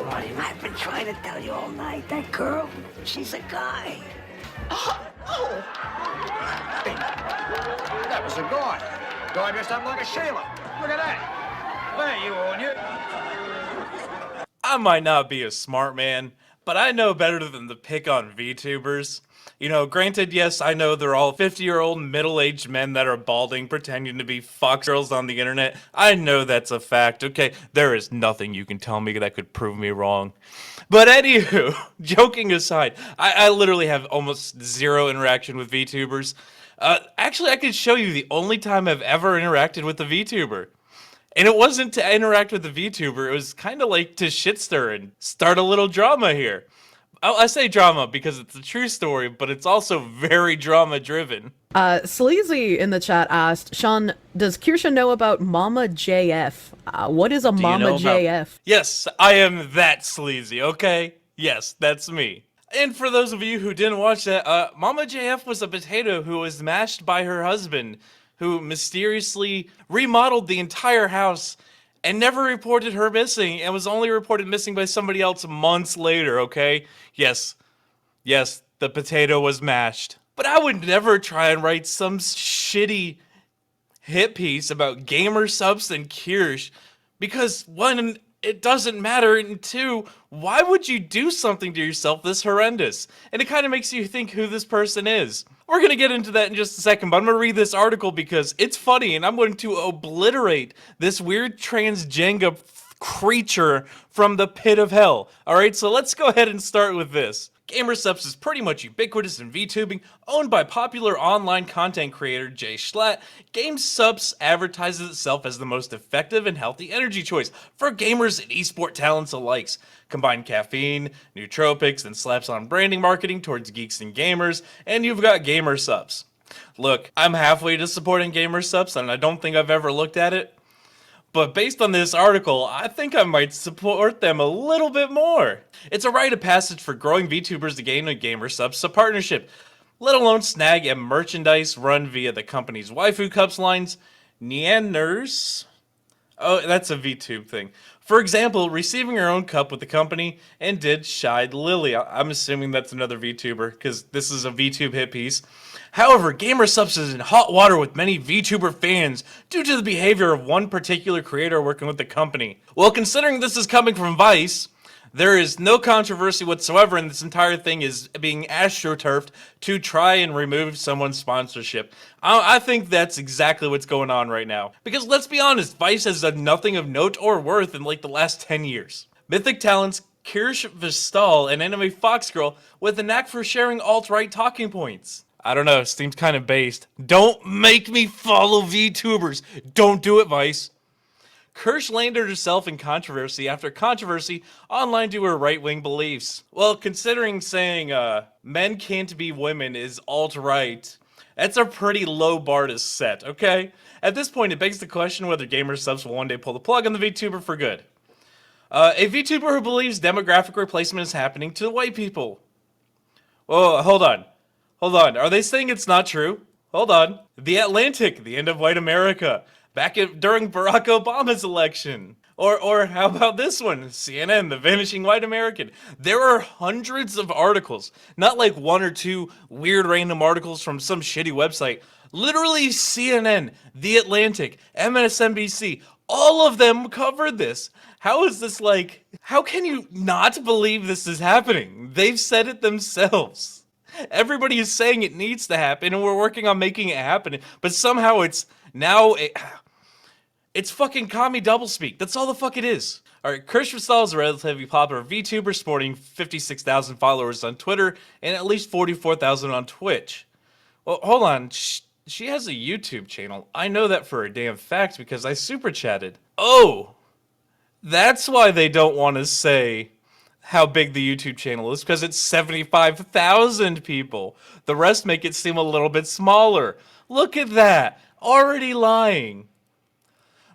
Marty, I've been trying to tell you all night. That girl, she's a guy. Oh! Hey, that was a guy. Guy dressed up like a sailor. Look at that. There you on you. I might not be a smart man, but I know better than to pick on VTubers. You know, granted, yes, I know they're all 50-year-old middle-aged men that are balding, pretending to be fox girls on the internet. I know that's a fact, okay? There is nothing you can tell me that could prove me wrong. But anywho, joking aside, I literally have almost zero interaction with VTubers. Actually, I could show you the only time I've ever interacted with a VTuber. And it wasn't to interact with the VTuber, it was kind of like to shit stir and start a little drama here. I say drama because it's a true story, but it's also very drama driven. Sleazy in the chat asked, Sean, does Kirsha know about Mama JF? What is a Mama JF? Yes, I am that sleazy, okay? Yes, that's me. And for those of you who didn't watch that, Mama JF was a potato who was mashed by her husband, who mysteriously remodeled the entire house and never reported her missing, and was only reported missing by somebody else months later, okay? Yes, the potato was mashed. But I would never try and write some shitty hit piece about gamer subs and Kirsch, because one, it doesn't matter, and two, why would you do something to yourself this horrendous? And it kind of makes you think who this person is. We're going to get into that in just a second, but I'm going to read this article because it's funny, and I'm going to obliterate this weird transgender creature from the pit of hell. Alright, so let's go ahead and start with this. GamerSupps is pretty much ubiquitous in VTubing, owned by popular online content creator Jay Schlatt. GameSupps advertises itself as the most effective and healthy energy choice for gamers and esport talents alike. Combine caffeine, nootropics, and slaps on branding marketing towards geeks and gamers, and you've got GamerSupps. Look, I'm halfway to supporting GamerSupps, and I don't think I've ever looked at it. But based on this article, I think I might support them a little bit more. It's a rite of passage for growing VTubers to gain a GamerSupps a partnership, let alone snag a merchandise run via the company's Waifu Cups lines, Neanners. Oh, that's a VTube thing. For example, receiving her own cup with the company, and did Shied Lily. I'm assuming that's another VTuber, because this is a VTube hit piece. However, GamerSupps is in hot water with many VTuber fans due to the behavior of one particular creator working with the company. Well, considering this is coming from Vice, there is no controversy whatsoever, and this entire thing is being astroturfed to try and remove someone's sponsorship. I think that's exactly what's going on right now. Because let's be honest, Vice has done nothing of note or worth in like the last 10 years. Mythic talents Kirsch Vistal, an anime fox girl with a knack for sharing alt-right talking points. I don't know, seems kind of based. Don't make me follow VTubers. Don't do it, Vice. Kirsch landed herself in controversy after controversy online due to her right-wing beliefs. Well, considering saying men can't be women is alt-right, that's a pretty low bar to set, okay? At this point, it begs the question whether GamerSupps will one day pull the plug on the VTuber for good. A VTuber who believes demographic replacement is happening to white people. Whoa, hold on. Are they saying it's not true? Hold on. The Atlantic, the end of white America. During Barack Obama's election. Or how about this one? CNN, the vanishing white American. There are hundreds of articles. Not like one or two weird random articles from some shitty website. Literally CNN, The Atlantic, MSNBC, all of them covered this. How is this like... How can you not believe this is happening? They've said it themselves. Everybody is saying it needs to happen, and we're working on making it happen. But somehow it's now... It's fucking commie doublespeak. That's all the fuck it is. Alright, Kirsch Vistal is a relatively popular VTuber sporting 56,000 followers on Twitter and at least 44,000 on Twitch. Well, hold on. She has a YouTube channel. I know that for a damn fact because I super chatted. Oh! That's why they don't want to say how big the YouTube channel is, because it's 75,000 people. The rest make it seem a little bit smaller. Look at that. Already lying.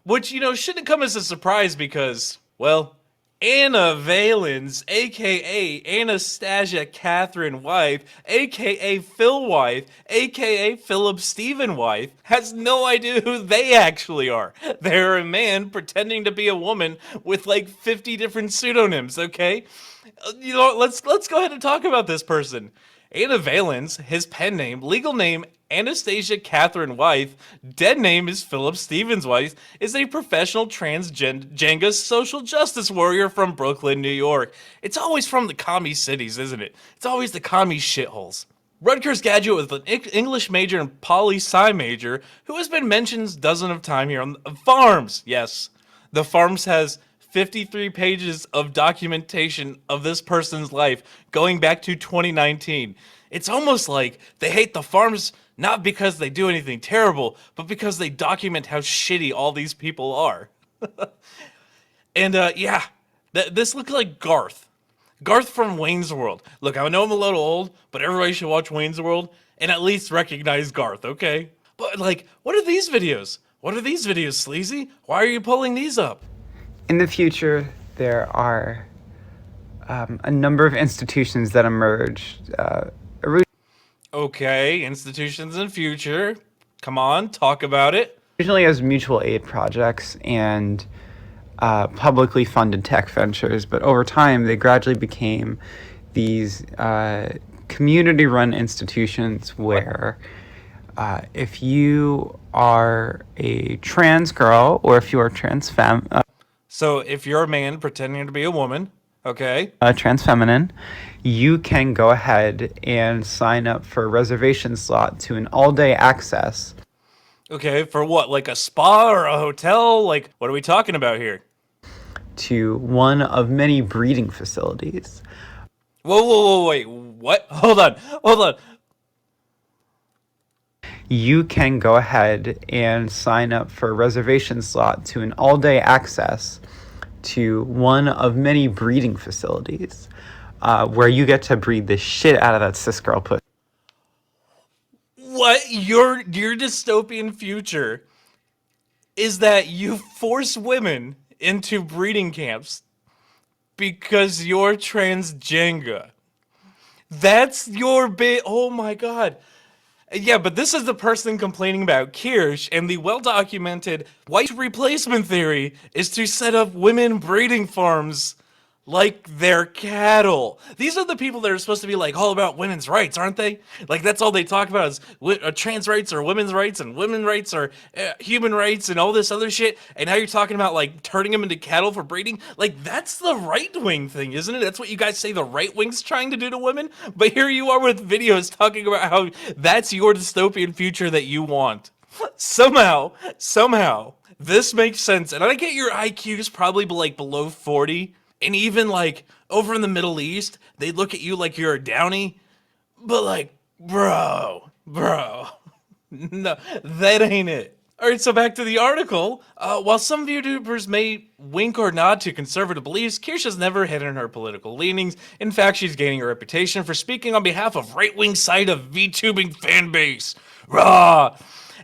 Which, you know, shouldn't come as a surprise because, well, Anna Valens, aka Anastasia Catherine Wife, aka Phil Wife, aka Philip Stephen Wife, has no idea who they actually are. They're a man pretending to be a woman with like 50 different pseudonyms, okay? You know, let's go ahead and talk about this person. Anna Valens, his pen name, legal name Anastasia Catherine Wife, dead name is Philip Stevens Wife, is a professional transgender social justice warrior from Brooklyn, New York. It's always from the commie cities, isn't it? It's always the commie shitholes. Rutgers graduate with an English major and poli-sci major, who has been mentioned dozen of times here on Farms. Yes, the Farms has 53 pages of documentation of this person's life going back to 2019. It's almost like they hate the Farms not because they do anything terrible, but because they document how shitty all these people are. And yeah, this looks like Garth. Garth from Wayne's World. Look, I know I'm a little old, but everybody should watch Wayne's World and at least recognize Garth, okay? But like, what are these videos? What are these videos, Sleazy? Why are you pulling these up? In the future, there are a number of institutions that emerged. Okay, institutions in future. Come on, talk about it. Originally as mutual aid projects and publicly funded tech ventures, but over time they gradually became these community-run institutions where if you are a trans girl or if you are trans femme, So if you're a man pretending to be a woman, okay, trans feminine, you can go ahead and sign up for a reservation slot to an all-day access. okay, for what, like a spa or a hotel? Like, what are we talking about here? To one of many breeding facilities. Whoa, wait, what? Hold on. You can go ahead and sign up for a reservation slot to an all-day access to one of many breeding facilities where you get to breed the shit out of that cis girl pussy. What? Your dystopian future is that you force women into breeding camps because you're transgender. That's your bit. Oh my god. Yeah, but this is the person complaining about Kirsch, and the well-documented white replacement theory is to set up women breeding farms like they're cattle. These are the people that are supposed to be like all about women's rights, aren't they? Like that's all they talk about is trans rights or women's rights, and women's rights are human rights and all this other shit. And now you're talking about like turning them into cattle for breeding. Like that's the right wing thing, isn't it? That's what you guys say the right wing's trying to do to women. But here you are with videos talking about how that's your dystopian future that you want. Somehow, this makes sense. And I get your IQ's probably like below 40. And even like over in the Middle East, they look at you like you're a downy. But like, bro, no, that ain't it. All right, so back to the article. While some YouTubers may wink or nod to conservative beliefs, Kirsha's never hidden her political leanings. In fact, she's gaining a reputation for speaking on behalf of right-wing side of VTubing fan base. Rah!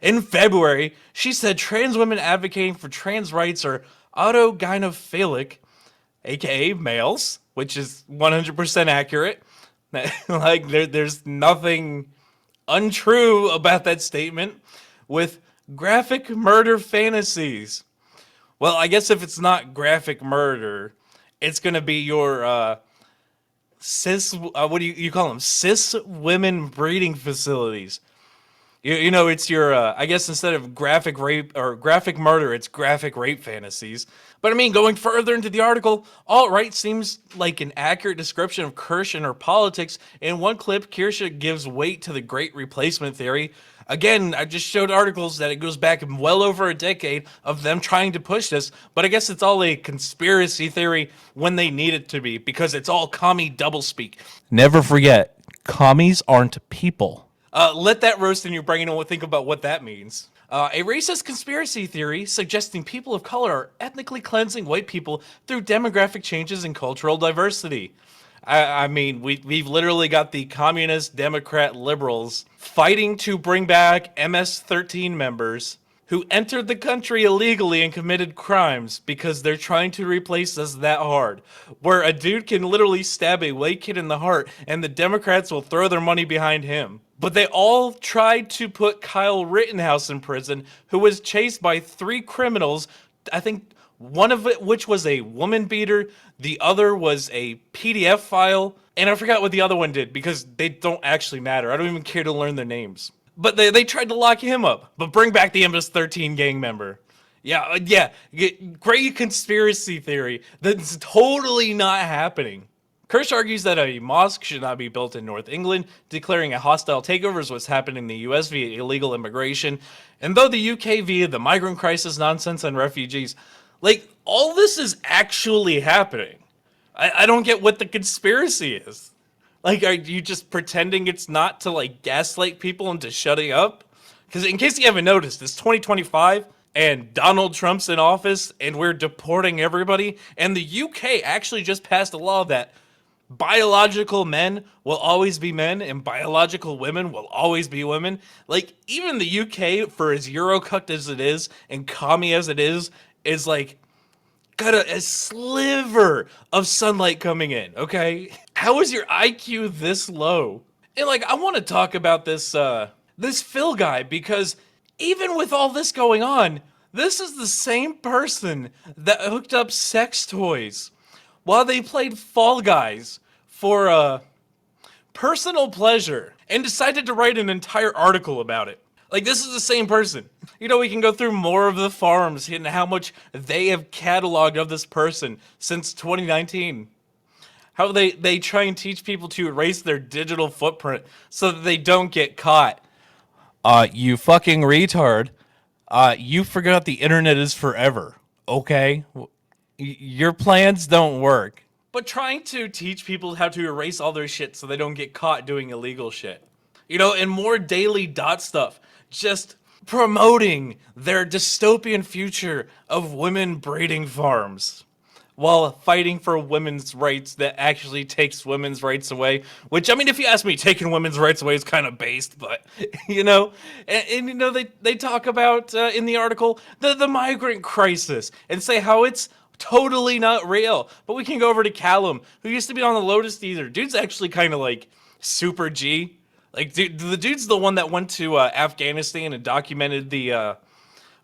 In February, she said trans women advocating for trans rights are autogynephilic, aka males, which is 100% accurate. Like there's nothing untrue about that statement. With graphic murder fantasies. Well, I guess if it's not graphic murder, it's gonna be your cis. What do you call them? Cis women breeding facilities. You know, it's your, I guess instead of graphic rape or graphic murder, it's graphic rape fantasies. But I mean, going further into the article, alt-right seems like an accurate description of Kirsch and her politics. In one clip, Kirsha gives weight to the Great Replacement theory. Again, I just showed articles that it goes back well over a decade of them trying to push this, but I guess it's all a conspiracy theory when they need it to be, because it's all commie doublespeak. Never forget, commies aren't people. Let that roast in your brain and think about what that means. A racist conspiracy theory suggesting people of color are ethnically cleansing white people through demographic changes and cultural diversity. I mean, we've literally got the communist, Democrat, liberals fighting to bring back MS-13 members who entered the country illegally and committed crimes because they're trying to replace us that hard. Where a dude can literally stab a white kid in the heart and the Democrats will throw their money behind him. But they all tried to put Kyle Rittenhouse in prison, who was chased by 3 criminals, I think one of it which was a woman beater, the other was a PDF file, and I forgot what the other one did because they don't actually matter. I don't even care to learn their names. But they tried to lock him up, but bring back the MS-13 gang member. Yeah, great conspiracy theory that's totally not happening. Kirsch argues that a mosque should not be built in North England, declaring a hostile takeover is what's happening in the US via illegal immigration. And though the UK via the migrant crisis nonsense and refugees, like, all this is actually happening. I don't get what the conspiracy is. Like, are you just pretending it's not to, like, gaslight people into shutting up? Because in case you haven't noticed, it's 2025, and Donald Trump's in office, and we're deporting everybody, and the UK actually just passed a law that biological men will always be men, and biological women will always be women. Like, even the UK, for as Eurocucked as it is, and commie as it is like, got a sliver of sunlight coming in, okay? How is your IQ this low? And like, I want to talk about this this Phil guy, because even with all this going on, this is the same person that hooked up sex toys while they played Fall Guys for personal pleasure and decided to write an entire article about it. Like, this is the same person. You know, we can go through more of the forums and how much they have cataloged of this person since 2019. How they try and teach people to erase their digital footprint so that they don't get caught. You fucking retard. You forgot the internet is forever, okay? Your plans don't work. But trying to teach people how to erase all their shit so they don't get caught doing illegal shit. You know, and more daily dot stuff. Just promoting their dystopian future of women breeding farms while fighting for women's rights that actually takes women's rights away. Which, I mean, if you ask me, taking women's rights away is kind of based, but, you know, and you know, they talk about, in the article, the migrant crisis, and say how it's totally not real. But we can go over to Callum, who used to be on the Lotus Teaser. Dude's actually kind of like super G. Like, dude, the dude's the one that went to Afghanistan and documented the,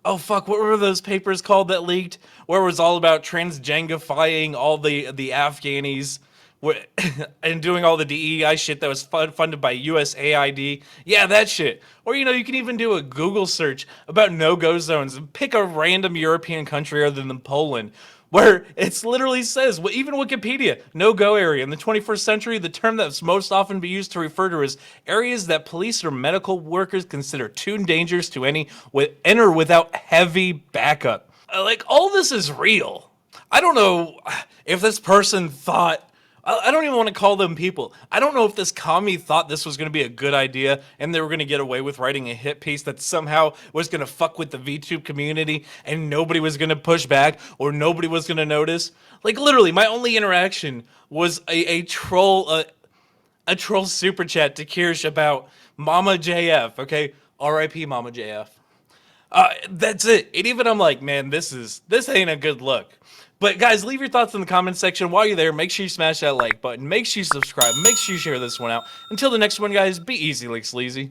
oh fuck, what were those papers called that leaked? Where it was all about transgengifying all the Afghanis and doing all the DEI shit that was funded by USAID. Yeah, that shit. Or, you know, you can even do a Google search about no-go zones and pick a random European country other than Poland, where it literally says, well, even Wikipedia, no-go area. In the 21st century, the term that's most often be used to refer to is areas that police or medical workers consider too dangerous to enter without heavy backup. Like, all this is real. I don't know if this person thought, I don't even want to call them people. I don't know if this commie thought this was going to be a good idea and they were going to get away with writing a hit piece that somehow was going to fuck with the VTube community and nobody was going to push back or nobody was going to notice. Like, literally, my only interaction was a troll super chat to Kirsch about Mama JF, okay? R.I.P. Mama JF. That's it. And even I'm like, man, this ain't a good look. But guys, leave your thoughts in the comments section. While you're there, make sure you smash that like button. Make sure you subscribe. Make sure you share this one out. Until the next one, guys, be easy like sleazy.